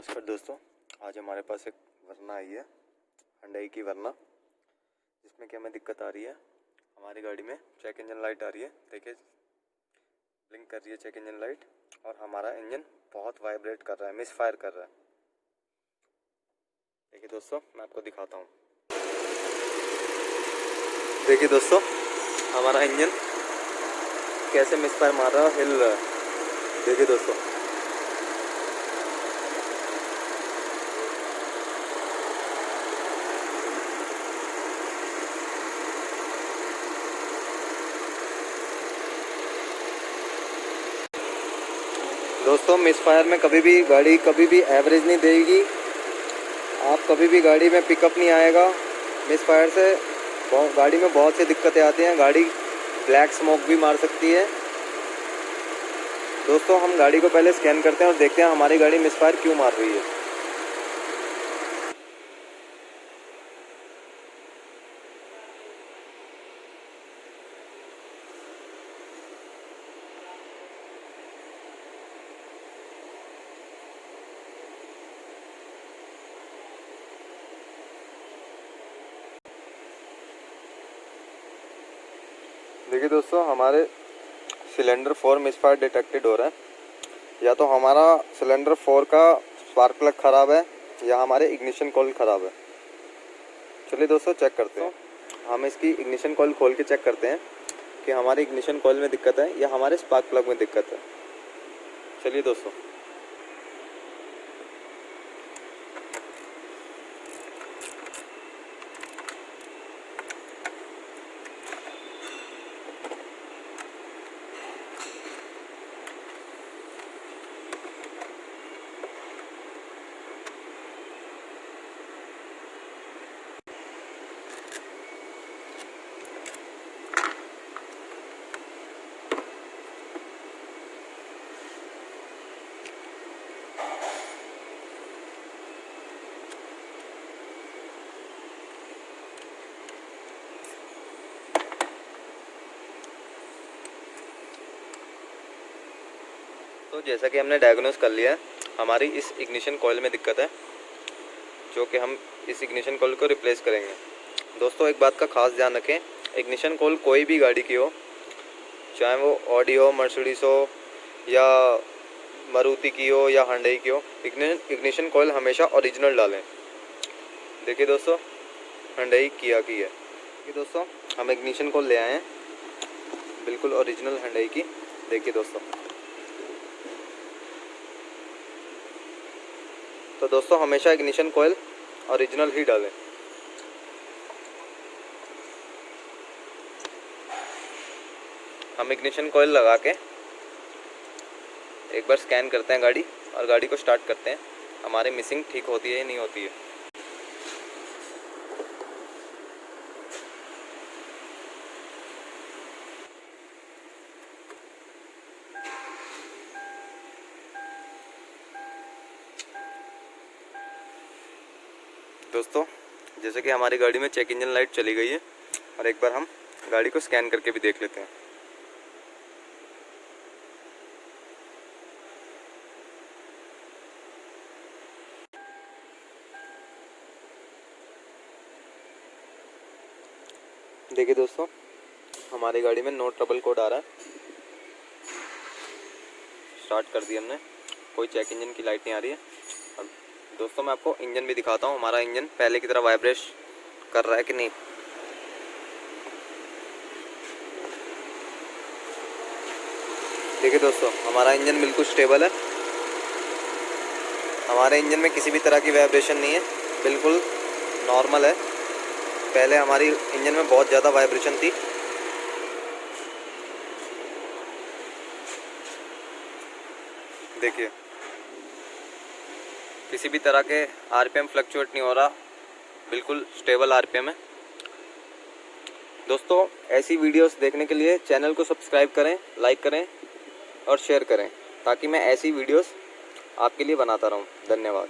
नमस्कार दोस्तों, आज हमारे पास एक वरना आई है, हुंडई की वरना, जिसमें कि हमें दिक्कत आ रही है। हमारी गाड़ी में चेक इंजन लाइट आ रही है, देखिए ब्लिंक कर रही है चेक इंजन लाइट, और हमारा इंजन बहुत वाइब्रेट कर रहा है, मिस फायर कर रहा है। देखिए दोस्तों, मैं आपको दिखाता हूँ। देखिए दोस्तों, हमारा इंजन कैसे मिस फायर मार रहा है, हिल रहा है। देखिए दोस्तों, मिस फायर में कभी भी गाड़ी कभी भी एवरेज नहीं देगी। आप कभी भी गाड़ी में पिकअप नहीं आएगा मिस फायर से। गाड़ी में बहुत सी दिक्कतें आती हैं, गाड़ी ब्लैक स्मोक भी मार सकती है। दोस्तों, हम गाड़ी को पहले स्कैन करते हैं और देखते हैं हमारी गाड़ी मिस फायर क्यों मार रही है। देखिए दोस्तों, हमारे सिलेंडर 4 मिसफायर डिटेक्टेड हो रहा है। या तो हमारा सिलेंडर 4 का स्पार्क प्लग ख़राब है या हमारे इग्निशन कॉइल ख़राब है। चलिए दोस्तों, चेक करते हैं। हम इसकी इग्निशन कॉइल खोल के चेक करते हैं कि हमारी इग्निशन कॉइल में दिक्कत है या हमारे स्पार्क प्लग में दिक्कत है। चलिए दोस्तों, तो जैसा कि हमने डायग्नोस कर लिया है, हमारी इस इग्निशन कॉइल में दिक्कत है, जो कि हम इस इग्निशन कॉइल को रिप्लेस करेंगे। दोस्तों, एक बात का खास ध्यान रखें, इग्निशन कॉइल कोई भी गाड़ी की हो, चाहे वो ऑडी हो, मर्सिडीज हो या मारुति की हो या हुंडई की हो, इग्निशन कॉइल हमेशा ओरिजिनल डालें। देखिए दोस्तों, हुंडई किया की है। देखिए दोस्तों, हम इग्निशन कॉइल ले आए हैं, बिल्कुल ओरिजिनल हुंडई की। देखिए दोस्तों, तो दोस्तों हमेशा इग्निशन कॉइल ओरिजिनल ही डालें। हम इग्निशन कॉइल लगा के एक बार स्कैन करते हैं गाड़ी, और गाड़ी को स्टार्ट करते हैं, हमारी मिसिंग ठीक होती है या नहीं होती है। दोस्तों, जैसे कि हमारी गाड़ी में चेक इंजन लाइट चली गई है, और एक बार हम गाड़ी को स्कैन करके भी देख लेते हैं। देखिए दोस्तों, हमारी गाड़ी में नो ट्रबल कोड आ रहा है। स्टार्ट कर दिया हमने, कोई चेक इंजन की लाइट नहीं आ रही है। अब दोस्तों, मैं आपको इंजन भी दिखाता हूँ, हमारा इंजन पहले की तरह वाइब्रेट कर रहा है कि नहीं। देखिए दोस्तों, हमारा इंजन बिल्कुल स्टेबल है, हमारे इंजन में किसी भी तरह की वाइब्रेशन नहीं है, बिल्कुल नॉर्मल है। पहले हमारी इंजन में बहुत ज़्यादा वाइब्रेशन थी। देखिए, किसी भी तरह के आरपीएम फ्लक्चुएट नहीं हो रहा, बिल्कुल स्टेबल आरपीएम है। दोस्तों, ऐसी वीडियोस देखने के लिए चैनल को सब्सक्राइब करें, लाइक करें और शेयर करें, ताकि मैं ऐसी वीडियोस आपके लिए बनाता रहूं। धन्यवाद।